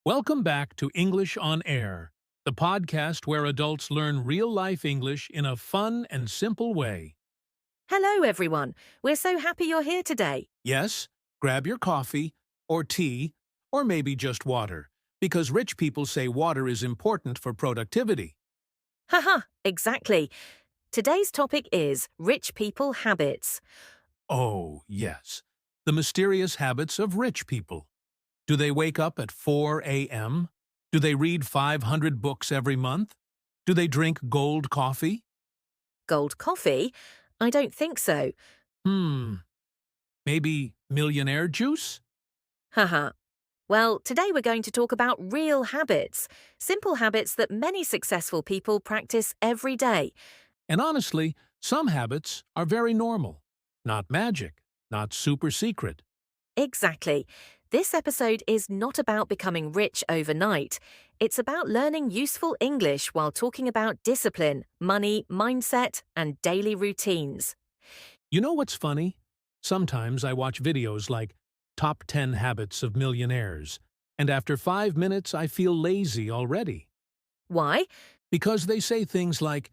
Welcome back to English on Air, the podcast where adults learn real-life English in a fun and simple way. Hello, everyone. We're so happy you're here today. Yes, grab your coffee, or tea, or maybe just water, because rich people say water is important for productivity. Haha, exactly. Today's topic is rich people habits. Oh, yes, the mysterious habits of rich people. Do they wake up at 4 a.m.? Do they read 500 books every month? Do they drink gold coffee? Gold coffee? I don't think so. Maybe millionaire juice? Haha. Well, today we're going to talk about real habits, simple habits that many successful people practice every day. And honestly, some habits are very normal. Not magic, not super secret. Exactly. This episode is not about becoming rich overnight. It's about learning useful English while talking about discipline, money, mindset, and daily routines. You know what's funny? Sometimes I watch videos like Top 10 Habits of Millionaires, and after 5 minutes I feel lazy already. Why? Because they say things like,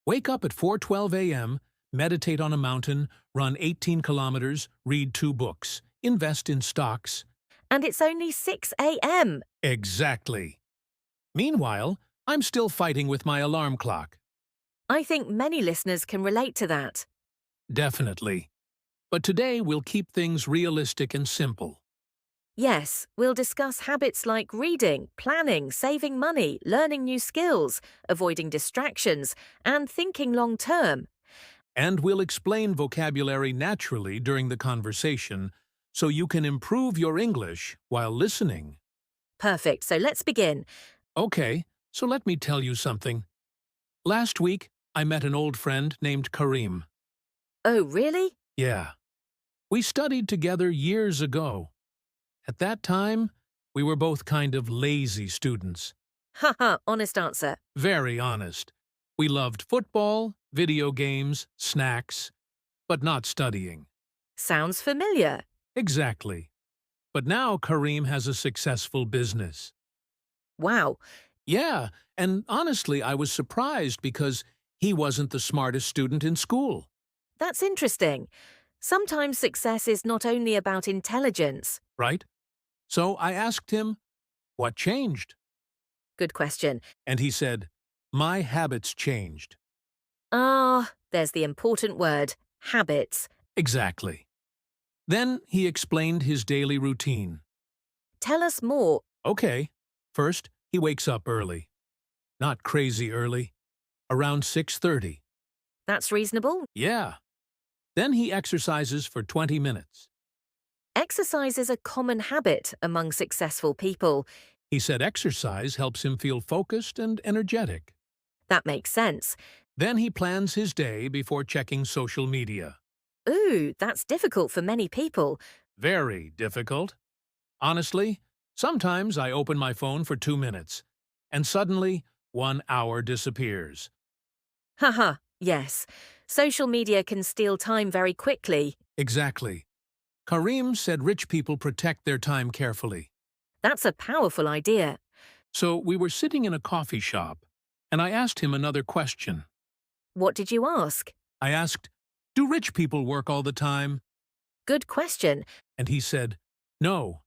wake up at 4:12 a.m., meditate on a mountain, run 18 kilometers, read 2 books, invest in stocks. And it's only 6 a.m. Exactly. Meanwhile, I'm still fighting with my alarm clock. I think many listeners can relate to that. Definitely. But today we'll keep things realistic and simple. Yes, we'll discuss habits like reading, planning, saving money, learning new skills, avoiding distractions, and thinking long term. And we'll explain vocabulary naturally during the conversation so you can improve your English while listening. Perfect, so let's begin. Okay, so let me tell you something. Last week, I met an old friend named Kareem. Oh, really? Yeah. We studied together years ago. At that time, we were both kind of lazy students. Haha, honest answer. Very honest. We loved football, video games, snacks, but not studying. Sounds familiar. Exactly. But now Kareem has a successful business. Wow, Yeah, and honestly, I was surprised because he wasn't the smartest student in school, that's interesting. Sometimes success is not only about intelligence. right? So I asked him, what changed? Good question. And he said, my habits changed. There's the important word, habits. Exactly. Then he explained his daily routine. Tell us more. Okay, first, he wakes up early. Not crazy early. Around 6:30. That's reasonable. Yeah. Then he exercises for 20 minutes. Exercise is a common habit among successful people. He said exercise helps him feel focused and energetic. That makes sense. Then he plans his day before checking social media. Ooh, that's difficult for many people. Very difficult. Honestly, sometimes I open my phone for 2 minutes, and suddenly 1 hour disappears. Haha, yes. Social media can steal time very quickly. Exactly. Kareem said rich people protect their time carefully. That's a powerful idea. So we were sitting in a coffee shop, and I asked him another question. What did you ask? I asked, do rich people work all the time? Good question. And he said, no.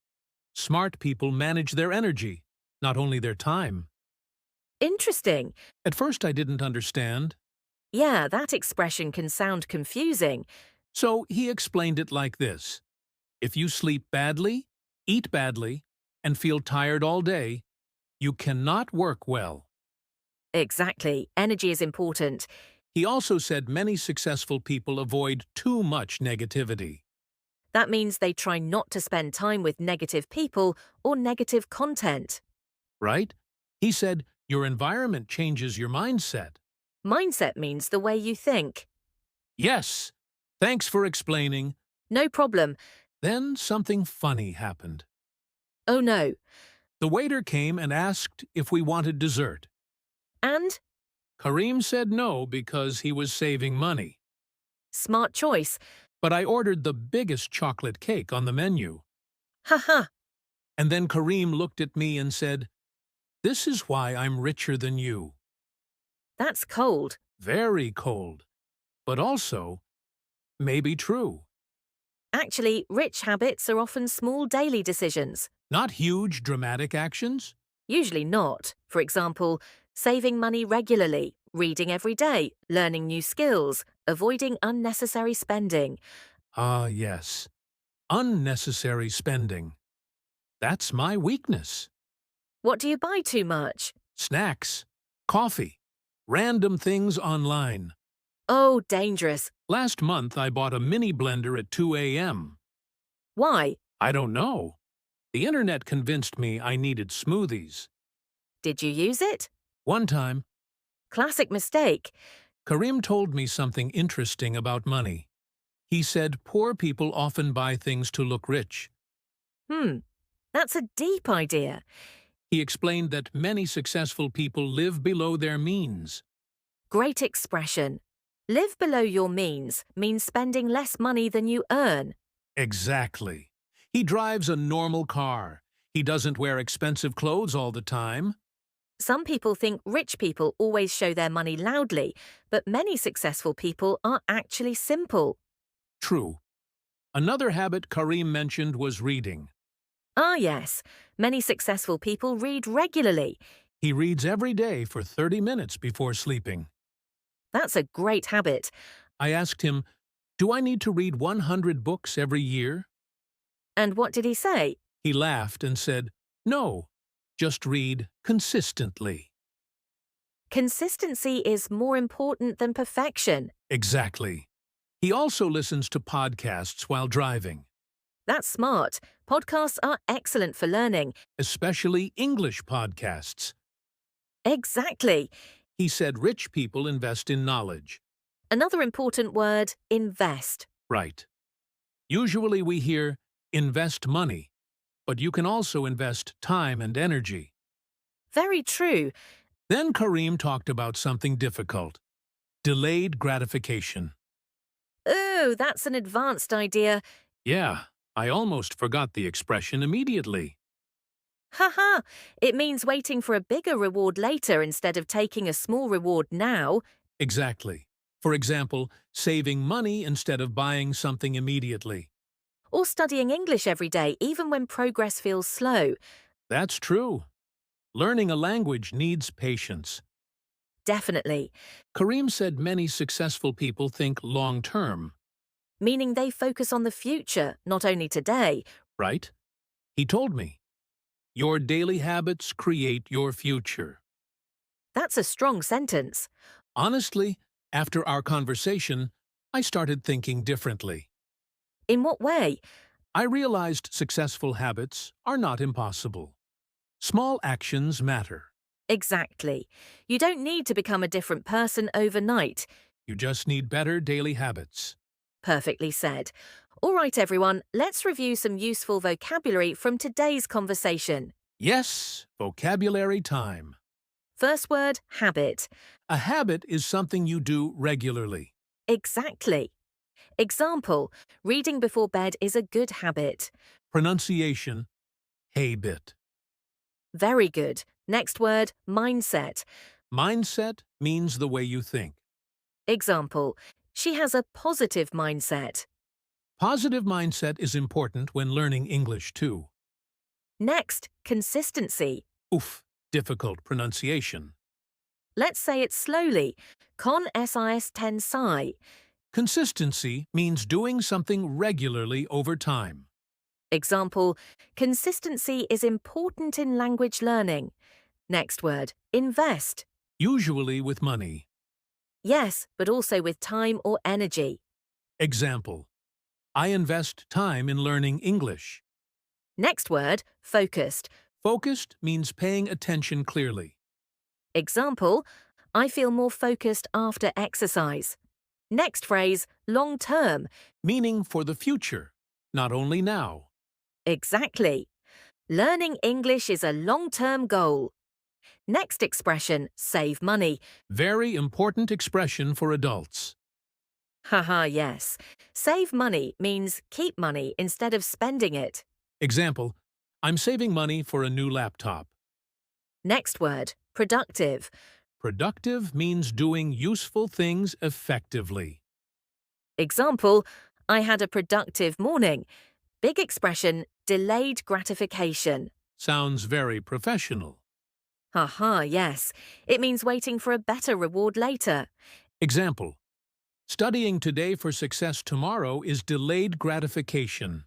Smart people manage their energy, not only their time. Interesting. At first I didn't understand, Yeah, that expression can sound confusing. so he explained it like this. If you sleep badly, eat badly, and feel tired all day, you cannot work well. Exactly. Energy is important. He also said many successful people avoid too much negativity. That means they try not to spend time with negative people or negative content. Right? He said, your environment changes your mindset. Mindset means the way you think. Yes, thanks for explaining. No problem. Then something funny happened. Oh no. The waiter came and asked if we wanted dessert. And? Kareem said no because he was saving money. Smart choice. But I ordered the biggest chocolate cake on the menu. Haha, And then Kareem looked at me and said, "This is why I'm richer than you." that's cold. Very cold, but also maybe true. Actually, rich habits are often small daily decisions. Not huge, dramatic actions? Usually not. For example, saving money regularly, reading every day, learning new skills, avoiding unnecessary spending. Ah, yes. Unnecessary spending. That's my weakness. What do you buy too much? Snacks, coffee, random things online. Oh, dangerous. Last month I bought a mini blender at 2 a.m. Why? I don't know. The internet convinced me I needed smoothies. Did you use it? One time, Classic mistake. Kareem told me something interesting about money. He said poor people often buy things to look rich. That's a deep idea. He explained that many successful people live below their means. Great expression. Live below your means means spending less money than you earn. Exactly. He drives a normal car. He doesn't wear expensive clothes all the time. Some people think rich people always show their money loudly, but many successful people are actually simple. True. Another habit Kareem mentioned was reading. Ah, yes. Many successful people read regularly. He reads every day for 30 minutes before sleeping. That's a great habit. I asked him, "Do I need to read 100 books every year?" And what did he say? He laughed and said, "No, just read consistently." Consistency is more important than perfection. Exactly. He also listens to podcasts while driving, That's smart. Podcasts are excellent for learning. especially English podcasts. Exactly. He said rich people invest in knowledge. Another important word, invest. Right. Usually we hear, invest money, but you can also invest time and energy. Very true. Then Kareem talked about something difficult, delayed gratification. Oh, that's an advanced idea. Yeah, I almost forgot the expression immediately. Haha, it means waiting for a bigger reward later instead of taking a small reward now. Exactly. For example, saving money instead of buying something immediately. Or studying English every day, even when progress feels slow. That's true. Learning a language needs patience. Definitely. Kareem said many successful people think long-term, Meaning they focus on the future, not only today. right? He told me, your daily habits create your future. That's a strong sentence. Honestly, after our conversation, I started thinking differently. In what way? I realized successful habits are not impossible. Small actions matter. Exactly. You don't need to become a different person overnight. You just need better daily habits. Perfectly said. All right, everyone, let's review some useful vocabulary from today's conversation. Yes, vocabulary time. First word, habit. A habit is something you do regularly. Exactly. Example, reading before bed is a good habit. Pronunciation, habit. Very good. Next word, mindset. Mindset means the way you think. Example, she has a positive mindset. Positive mindset is important when learning English too. Next, consistency. Oof, difficult pronunciation. Let's say it slowly. Con SIS ten psi. Consistency means doing something regularly over time. Example, consistency is important in language learning. Next word, invest. Usually with money. Yes, but also with time or energy. Example, I invest time in learning English. Next word, focused. Focused means paying attention clearly. Example, I feel more focused after exercise. Next phrase, long term. Meaning for the future, not only now. Exactly. Learning English is a long-term goal. Next expression, save money. Very important expression for adults. Haha, yes. Save money means keep money instead of spending it. Example, I'm saving money for a new laptop. Next word, productive. Productive means doing useful things effectively. Example, I had a productive morning. Big expression, delayed gratification. Sounds very professional. Haha, yes. It means waiting for a better reward later. Example, studying today for success tomorrow is delayed gratification.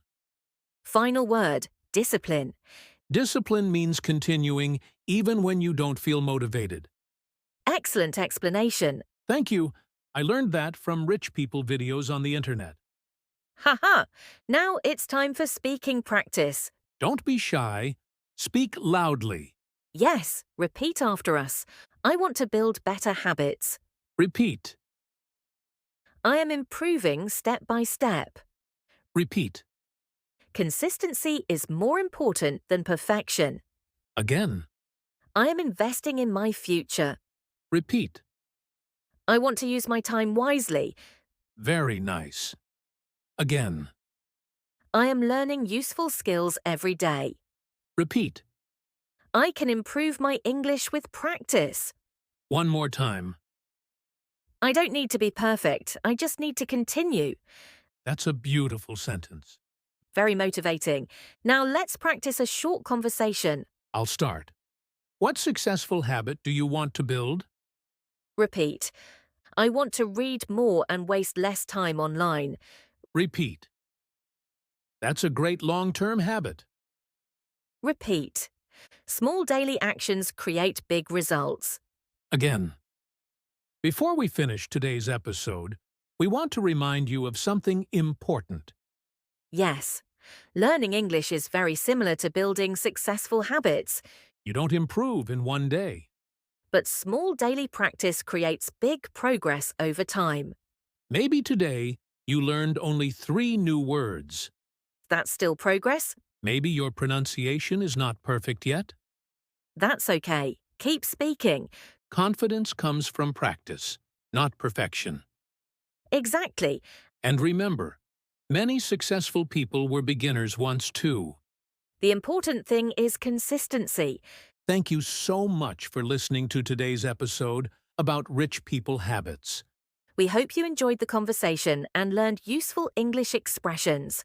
Final word, discipline. Discipline means continuing even when you don't feel motivated. Excellent explanation. Thank you. I learned that from rich people videos on the internet. Haha. Now it's time for speaking practice. Don't be shy. Speak loudly. Yes, repeat after us. I want to build better habits. Repeat. I am improving step by step. Repeat. Consistency is more important than perfection. Again. I am investing in my future. Repeat. I want to use my time wisely. Very nice. Again. I am learning useful skills every day. Repeat. I can improve my English with practice. One more time. I don't need to be perfect. I just need to continue. That's a beautiful sentence. Very motivating. Now let's practice a short conversation. I'll start. What successful habit do you want to build? Repeat. I want to read more and waste less time online. Repeat. That's a great long-term habit. Repeat. Small daily actions create big results. Again. Before we finish today's episode, we want to remind you of something important. Yes, learning English is very similar to building successful habits, You don't improve in one day. but small daily practice creates big progress over time. Maybe today you learned only 3 new words. That's still progress? Maybe your pronunciation is not perfect yet. That's okay. Keep speaking. Confidence comes from practice, not perfection. Exactly. And remember, many successful people were beginners once too. The important thing is consistency. Thank you so much for listening to today's episode about rich people habits. We hope you enjoyed the conversation and learned useful English expressions.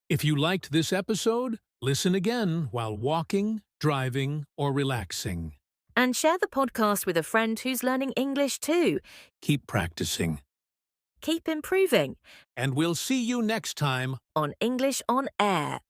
If you liked this episode, listen again while walking, driving, or relaxing. And share the podcast with a friend who's learning English too. Keep practicing. Keep improving And we'll see you next time. on English on Air.